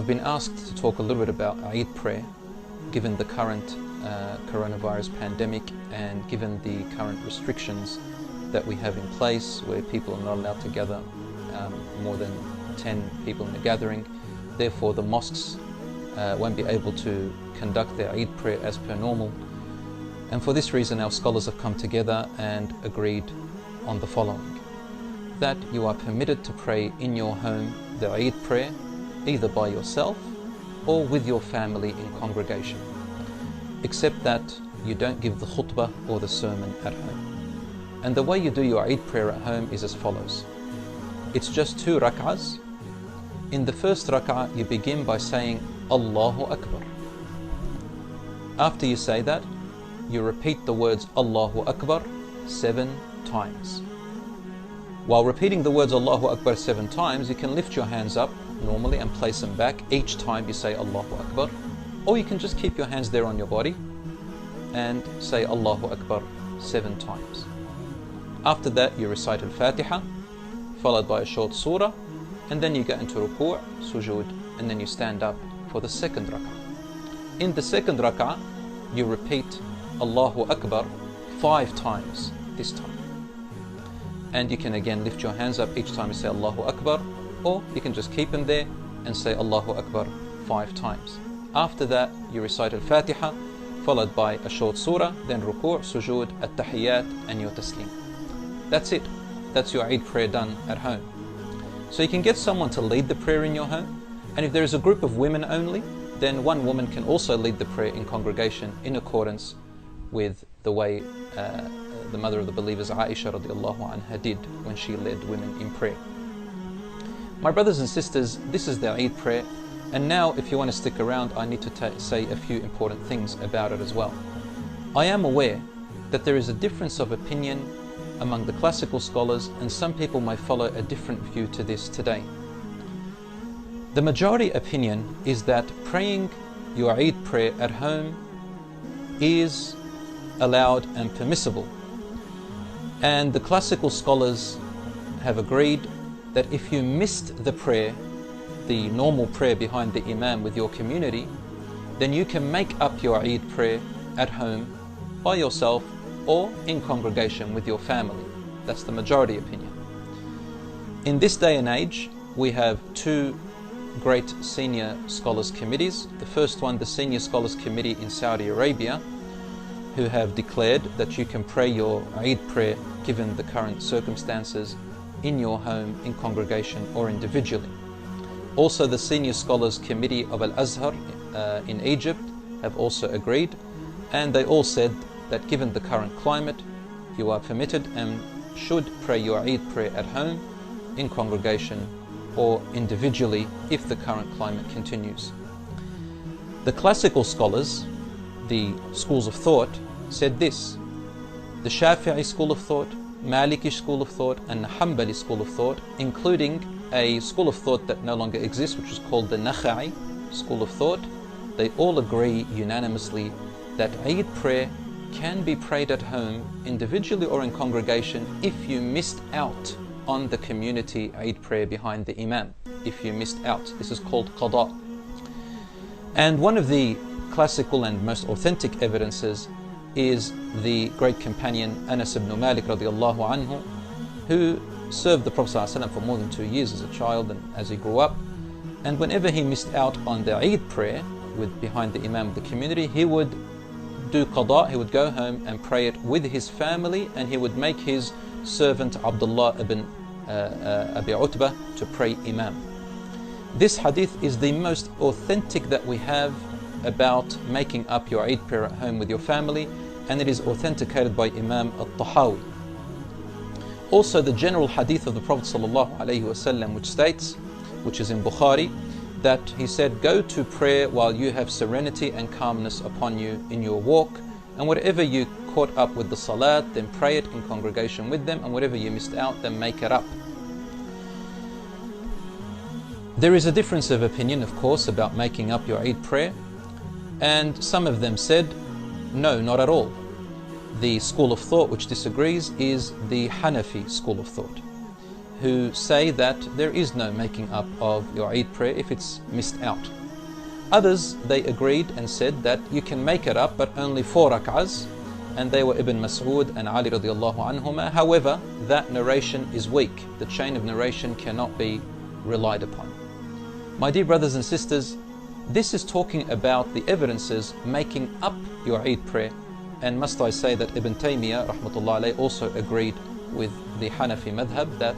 I've been asked to talk a little bit about Eid prayer, given the current coronavirus pandemic and given the current restrictions that we have in place where people are not allowed to gather more than 10 people in a gathering. Therefore, the mosques won't be able to conduct their Eid prayer as per normal. And for this reason, our scholars have come together and agreed on the following: that you are permitted to pray in your home the Eid prayer, either by yourself or with your family in congregation, except that you don't give the khutbah or the sermon at home. And the way you do your Eid prayer at home is as follows. It's just 2 rak'ahs. In the first rak'ah, you begin by saying Allahu Akbar. After you say that, you repeat the words Allahu Akbar 7 times. While repeating the words Allahu Akbar 7 times, you can lift your hands up normally and place them back each time you say Allahu Akbar, or you can just keep your hands there on your body and say Allahu Akbar 7 times. After that, you recite Al-Fatiha, followed by a short surah, and then you go into ruku', sujood, and then you stand up for the second rak'ah. In the second rak'ah, you repeat Allahu Akbar 5 times this time. And you can again lift your hands up each time you say Allahu Akbar, or you can just keep them there and say Allahu Akbar 5 times. After that, you recite Al-Fatiha, followed by a short surah, then ruku', sujood, at-tahiyyat, and your taslim. That's it. That's your Eid prayer done at home. So you can get someone to lead the prayer in your home, and if there is a group of women only, then one woman can also lead the prayer in congregation in accordance with the way the mother of the believers, Aisha radiallahu anha, did when she led women in prayer. My brothers and sisters, this is the Eid prayer, and now if you want to stick around, I need to say a few important things about it as well. I am aware that there is a difference of opinion among the classical scholars, and some people may follow a different view to this today. The majority opinion is that praying your Eid prayer at home is allowed and permissible. And the classical scholars have agreed that if you missed the prayer, the normal prayer behind the Imam with your community, then you can make up your Eid prayer at home by yourself or in congregation with your family. That's the majority opinion. In this day and age, we have 2 great senior scholars committees. The first one, the Senior Scholars Committee in Saudi Arabia, who have declared that you can pray your Eid prayer, given the current circumstances, in your home, in congregation, or individually. Also, the Senior Scholars Committee of Al-Azhar in Egypt have also agreed, and they all said that given the current climate, you are permitted and should pray your Eid prayer at home, in congregation, or individually if the current climate continues. The classical scholars, the schools of thought, said this: the Shafi'i school of thought, Maliki school of thought, and Hanbali school of thought, including a school of thought that no longer exists, which is called the Nakha'i school of thought, they all agree unanimously that Eid prayer can be prayed at home, individually or in congregation, if you missed out on the community Eid prayer behind the Imam. If you missed out, this is called qada. And one of the classical and most authentic evidences is the great companion Anas ibn Malik radiallahu anhu, who served the Prophet ﷺ for more than 2 years as a child and as he grew up. And whenever he missed out on the Eid prayer behind the Imam of the community, he would do qada. He would go home and pray it with his family, and he would make his servant Abdullah ibn Abi Utbah to pray Imam. This hadith is the most authentic that we have about making up your Eid prayer at home with your family, and it is authenticated by Imam al-Tahawi. Also, the general hadith of the Prophet ﷺ, which states, which is in Bukhari, that he said, go to prayer while you have serenity and calmness upon you in your walk, and whatever you caught up with the salat, then pray it in congregation with them, and whatever you missed out, then make it up. There is a difference of opinion, of course, about making up your Eid prayer, and some of them said, no, not at all. The school of thought which disagrees is the Hanafi school of thought. who say that there is no making up of your Eid prayer if it's missed out. Others, they agreed and said that you can make it up, but only 4 rak'ahs, and they were Ibn Mas'ud and Ali radiallahu anhuma. However, that narration is weak. The chain of narration cannot be relied upon. My dear brothers and sisters, this is talking about the evidences making up your Eid prayer, and must I say that Ibn Taymiyyah rahmatullah alayh also agreed with the Hanafi madhab that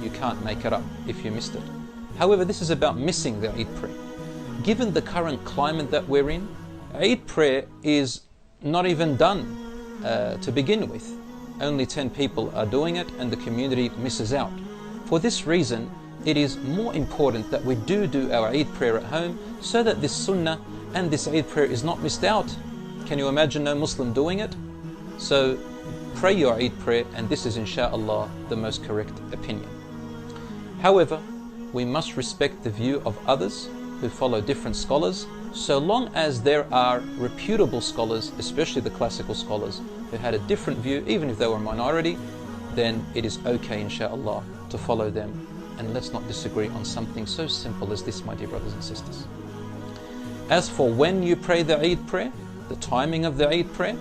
you can't make it up if you missed it. However, this is about missing the Eid prayer. Given the current climate that we're in, Eid prayer is not even done to begin with. Only 10 people are doing it and the community misses out. For this reason, it is more important that we do our Eid prayer at home so that this sunnah and this Eid prayer is not missed out. Can you imagine no Muslim doing it? So pray your Eid prayer, and this is insha'Allah the most correct opinion. However, we must respect the view of others who follow different scholars, so long as there are reputable scholars, especially the classical scholars, who had a different view, even if they were a minority, then it is okay insha'Allah to follow them. And let's not disagree on something so simple as this, my dear brothers and sisters. As for when you pray the Eid prayer, the timing of the Eid prayer,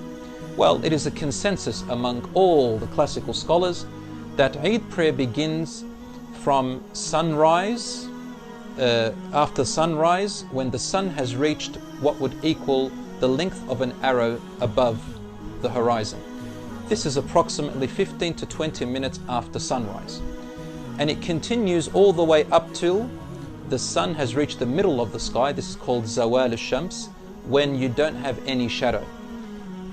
well, it is a consensus among all the classical scholars that Eid prayer begins from sunrise, after sunrise, when the sun has reached what would equal the length of an arrow above the horizon. This is approximately 15 to 20 minutes after sunrise. And it continues all the way up till the sun has reached the middle of the sky. This is called Zawal al-Shams, when you don't have any shadow.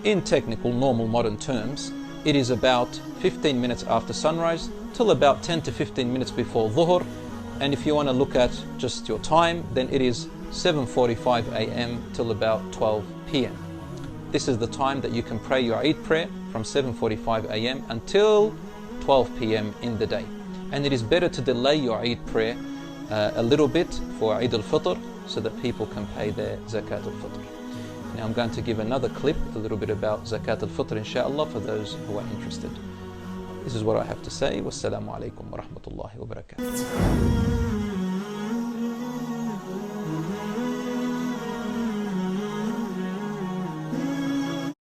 In technical, normal, modern terms, it is about 15 minutes after sunrise till about 10 to 15 minutes before Dhuhr. And if you want to look at just your time, then it is 7:45 a.m. till about 12 p.m. This is the time that you can pray your Eid prayer, from 7:45 a.m. until 12 p.m. in the day. And it is better to delay your Eid prayer a little bit for Eid al-Fitr, so that people can pay their Zakat al-Fitr. Now I'm going to give another clip, a little bit about Zakat al-Fitr insha'Allah, for those who are interested. This is what I have to say. Wassalamu alaikum wa rahmatullahi wa barakatuh.